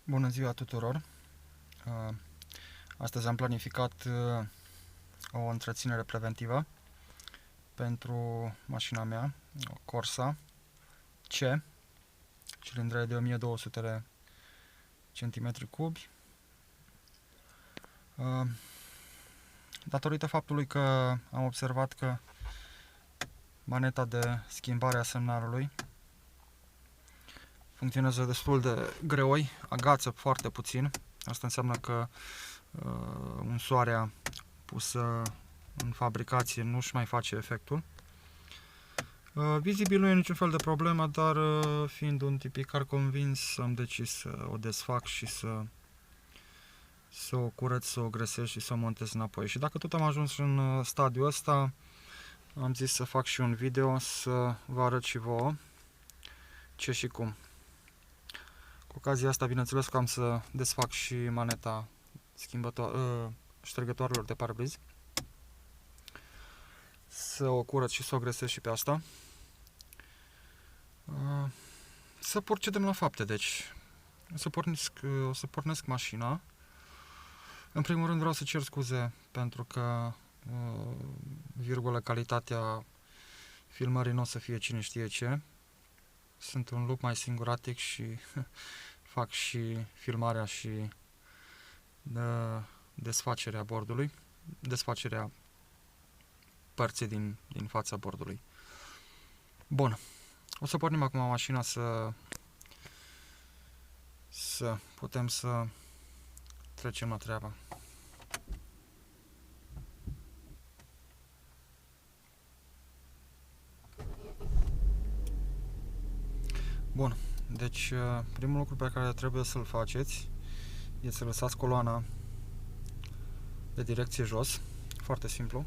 Bună ziua tuturor! Astăzi am planificat o întreținere preventivă pentru mașina mea, o Corsa C, cilindră de 1200 de cm3. Datorită faptului că am observat că maneta de schimbare a semnalului funcționează destul de greoi, agață foarte puțin. Asta înseamnă că unsoarea pusă în fabricație nu-și mai face efectul. Vizibil nu e niciun fel de problemă, dar fiind un tipicar convins, am decis să o desfac și să o curăț, să o gresez și să o montez înapoi. Și dacă tot am ajuns în stadiul ăsta, am zis să fac și un video să vă arăt și vouă ce și cum. Cu ocazia asta, bineînțeles că am să desfac și maneta ștergătoarelor de parbriz, să o curăț și să o gresez și pe asta. Să procedăm la fapte, deci o să pornesc mașina. În primul rând vreau să cer scuze pentru că calitatea filmării nu o să fie cine știe ce. Sunt un lup mai singuratic și fac și filmarea și desfacerea bordului, desfacerea părții din fața bordului. Bun. O să pornim acum mașina să putem să trecem la treabă. Bun. Deci, primul lucru pe care trebuie să-l faceți e să lăsați coloana de direcție jos. Foarte simplu.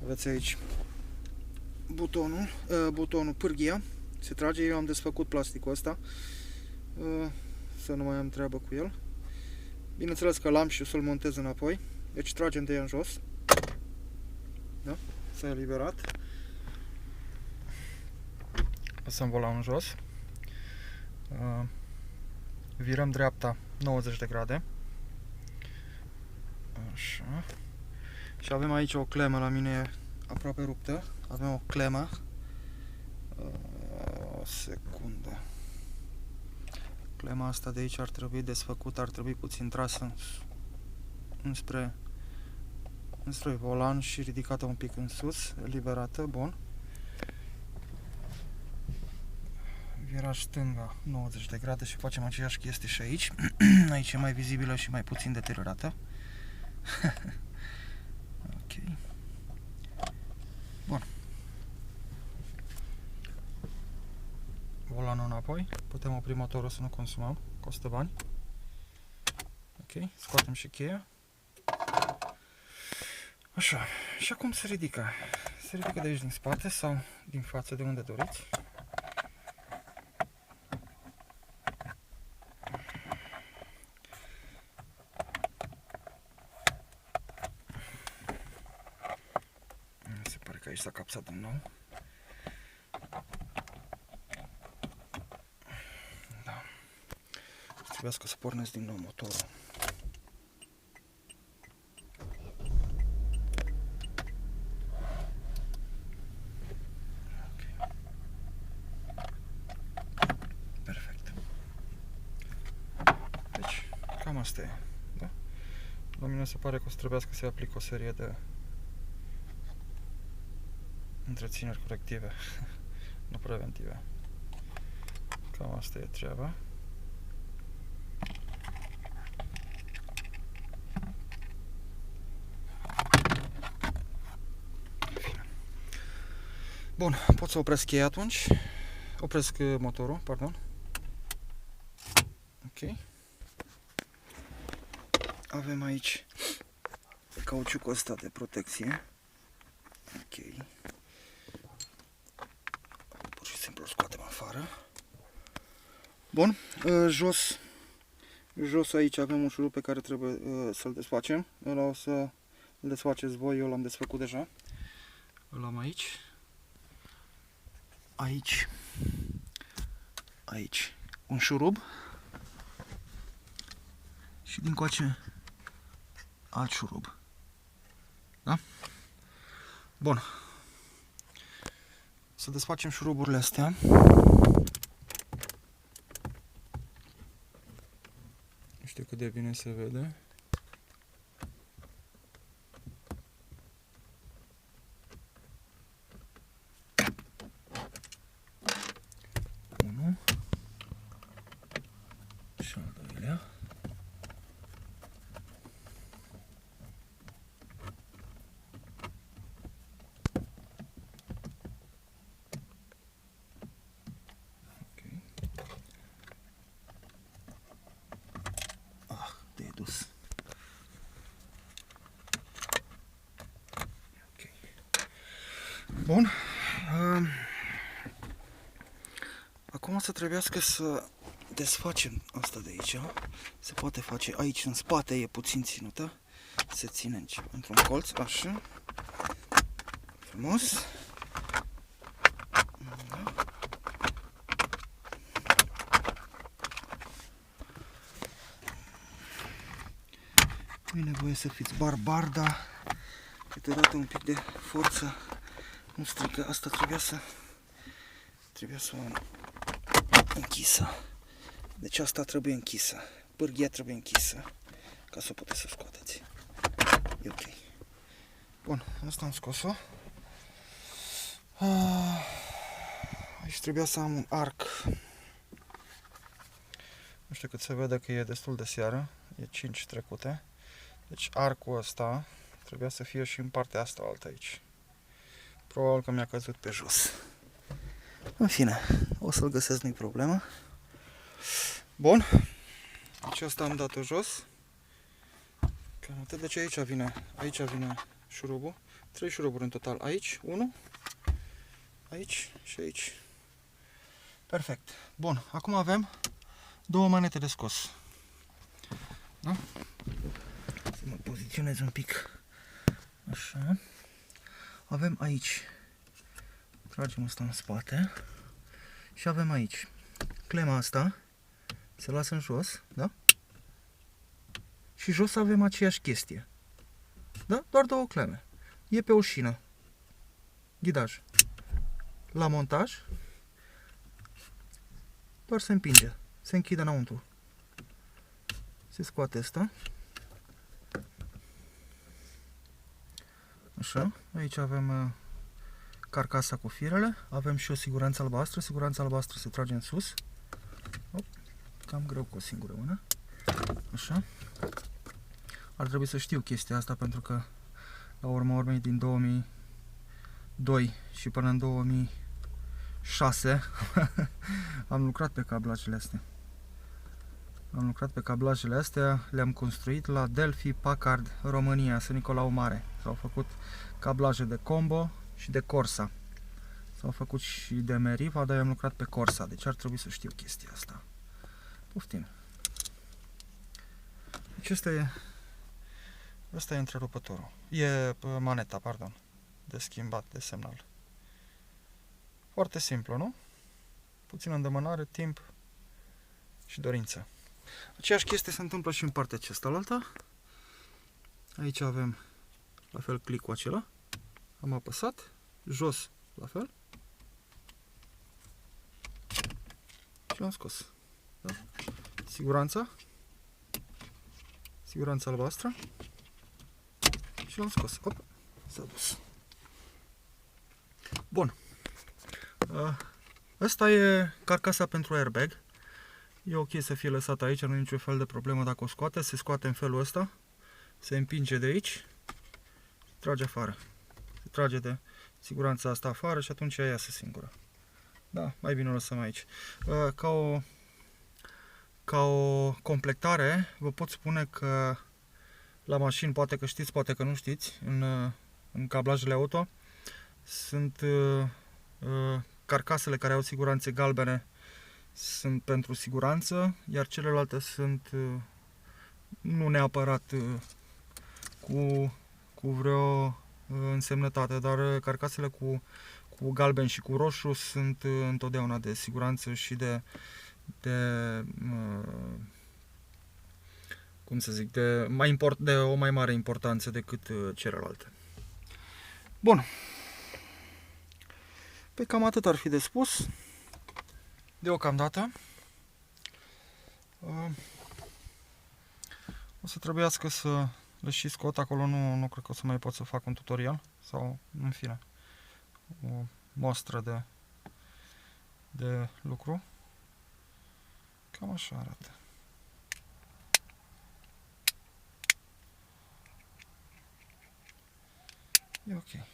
Aveți aici butonul pârghia. Se trage, eu am desfăcut plasticul ăsta să nu mai am treabă cu el. Bineînțeles că l-am și o să-l montez înapoi. Deci tragem de ea în jos. Da? S-a eliberat. Lăsăm volanul în jos. Virăm dreapta 90 de grade. Așa. Și avem aici o clemă, la mine e aproape ruptă. Avem o clemă. O secundă. Clema asta de aici ar trebui desfăcută, ar trebui puțin trasă înspre volan și ridicată un pic în sus, eliberată, bun. Viraj stânga 90 de grade și facem aceeași chestie și aici. Aici e mai vizibilă și mai puțin deteriorată. Ok. Bun. Volanul înapoi. Putem opri motorul să nu consumăm. Costă bani. Ok. Scoatem și cheia. Așa. Și acum se ridică. Se ridică de aici din spate sau din față, de unde doriți. Se pare că aici s-a capsat din nou. Da. Trebuia să pornesc din nou motorul. Ok. Perfect. Deci, cam asta e. Da? La mine se pare că o să trebuiască să aplic o serie de întrețineri corective, nu preventive. Cam asta e treaba. Bun, pot să opresc cheia atunci. Opresc motorul, pardon. Ok. Avem aici cauciucul ăsta de protecție. Ok. Pur și simplu îl scoatem afară. Bun, jos aici avem un șurub pe care trebuie să-l desfacem. Ăla o să îl desfaceți voi, eu l-am desfăcut deja. Îl am aici. Aici un șurub și din coace alt șurub. Da? Bun. Să desfacem șuruburile astea. Nu știu cât de bine se vede. Unu. Și al doilea. Dus. Okay. Bun. Acum o să trebuiască să desfacem asta de aici. Se poate face aici în spate, e puțin ținută. Se ține într-un colț, așa. Frumos. Nu e nevoie să fiți barbar, dar câteodată un pic de forță nu strică. Asta trebuia să o am închisă. Deci asta trebuie închisă. Pârghia trebuie închisă ca să o puteți să scoateți. E ok. Bun, asta am scos-o. Aici trebuia să am un arc. Nu știu cât se vede că e destul de seară. E 5 trecute. Deci arcul ăsta trebuia să fie și în partea asta altă aici. Probabil că mi-a căzut pe jos. În fine, o să-l găsesc, nu-i problemă. Bun. Deci asta am dat-o jos. Cam atât. Deci aici vine șurubul. 3 șuruburi în total. Aici, 1. Aici și aici. Perfect. Bun. Acum avem 2 manete de scos. Da? Să mă poziționez un pic. Așa. Avem aici. Tragem asta în spate. Și avem aici. Clema asta se lasă în jos, da? Și jos avem aceeași chestie. Da? Doar 2 cleme. E pe o șină. Ghidaj. La montaj doar se împinge. Se închide înăuntru. Se scoate asta. Așa. Aici avem carcasa cu firele. Avem și o siguranță albastră. Siguranța albastră se trage în sus. Op. Cam greu cu o singură mână. Așa. Ar trebui să știu chestia asta pentru că la urma urmei din 2002 și până în 2006 am lucrat pe cablajele astea. Le-am construit la Delphi Packard, România, Sfânt Nicolau Mare. S-au făcut cablaje de Combo și de Corsa. S-au făcut și de Meriva, dar eu am lucrat pe Corsa, deci ar trebui să știu chestia asta. Poftim. Deci ăsta e întrerupătorul. E maneta, pardon, de schimbat de semnal. Foarte simplu, nu? Puțină îndemânare, timp și dorință. Aceeași chestie se întâmplă și în partea cealaltă. Aici avem la fel clicul acela. Am apăsat. Jos la fel. Și l-am scos. Da? Siguranța albastră. Și l-am scos. Op, s-a dus. Bun. Asta e carcasa pentru airbag. E ok să fie lăsat aici, nu e niciun fel de problemă dacă o scoate. Se scoate în felul ăsta. Se împinge de aici. Trage afară. Se trage de siguranța asta afară și atunci ea iasă singură. Da, mai bine o lăsăm aici. Ca o completare, vă pot spune că la mașini, poate că știți, poate că nu știți, în cablajele auto sunt carcasele care au siguranțe galbene, sunt pentru siguranță, iar celelalte sunt nu neapărat cu vreo însemnătate, dar carcasele cu galben și cu roșu sunt întotdeauna de siguranță și cum să zic, de o mai mare importanță decât celelalte. Bun. Pe cam atât ar fi de spus. Deocamdată. O să trebuiască să le și scot acolo, nu cred că o să mai pot să fac un tutorial sau, în fine, o mostră de lucru. Cam așa arată. E ok.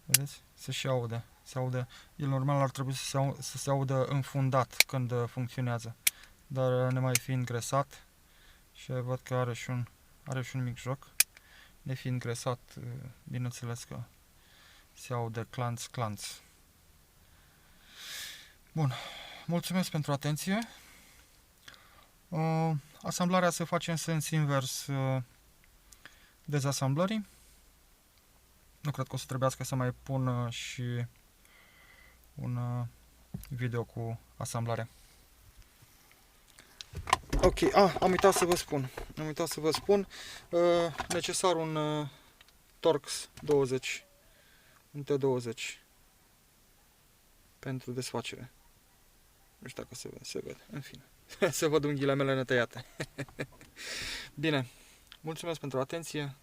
Vedeți? Se și aude. Se aude. El normal ar trebui să se audă înfundat când funcționează. Dar ne mai fi îngresat și văd că are și un mic joc. Ne fi îngresat, bineînțeles că se aude clanț. Bun. Mulțumesc pentru atenție. Asamblarea se face în sens invers dezasamblării. Nu cred că o să trebuiască să mai pun și un video cu asamblarea. Ok, am uitat să vă spun. Necesar un Torx 20, un T20 pentru desfacere. Nu știu dacă se vede, în fine. Se văd unghiile mele netăiate. Bine, mulțumesc pentru atenție.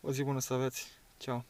O zi bună să aveți. Ciao.